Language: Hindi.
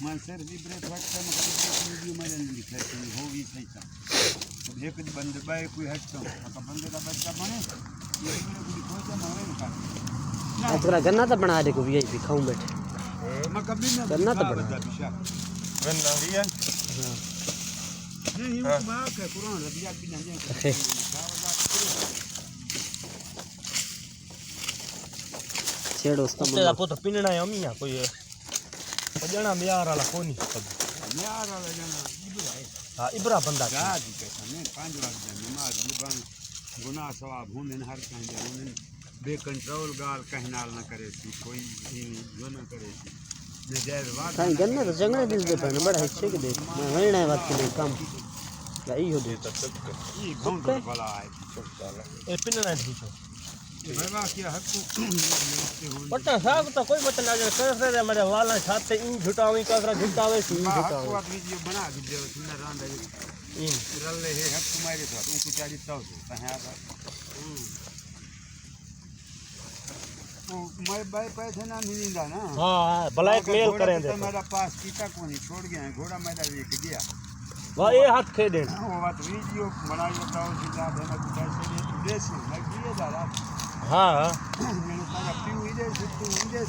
मैं सर विब्रेट हटता मैं वीडियो में नहीं दिखा कि हो भी सही था अब एक बंदे बाय कोई हटता का बंदे का बच्चा बने ये कोई तो ना होवे ना अतरा गन्ना तो बना दे को वीआईपी खाऊं बैठे मैं कभी ना गन्ना तो बना गन्ना ही है हां नहीं वो बात है कुरान रबिया भी नहीं है छेड़ो उसका तेरा पुत्र पिनना है अमिया कोई जना म्यार वाला कोनी म्यार वाला जना इब्रा है हां इब्रा बंदा गाजी कैसा नहीं 5 लाख नमाज जुबान गुनाह सवाब होने हर कहीं होने बे कंट्रोल गाल कहनाल ना करे थी कोई जो ना करे थी बेजाय बात कहीं गन्ना तो जंगले दिल दे पर बड़ा हिस्से के देख मैं वणा बात के लिए काम यही हो दे तक ये बहुत भला है ए पिनना ठीक है बाबा क्या हक पट्टा साहब तो कोई बता ना कर रे मेरे वाला छाते इन झुटावी काकरा झुटावे सी झुटावे बात वीडियो बना वीडियो सुंदर रांद इन रल्ले है हक तुम्हारे साथ उनको चाली ताऊ कहां था वो मैं बाय पैसे ना मिलेगा ना हां ब्लैक मेल करें दे मेरा पास कीता कोनी छोड़ गया है घोड़ा मैदा देख गया वाह ये हाथ खे दे वो बात वीडियो बनाई बताओ सीधा देना कुछ ऐसे नहीं देसी लग गई दादा हां मैंने कहा पी हुई दे तू दे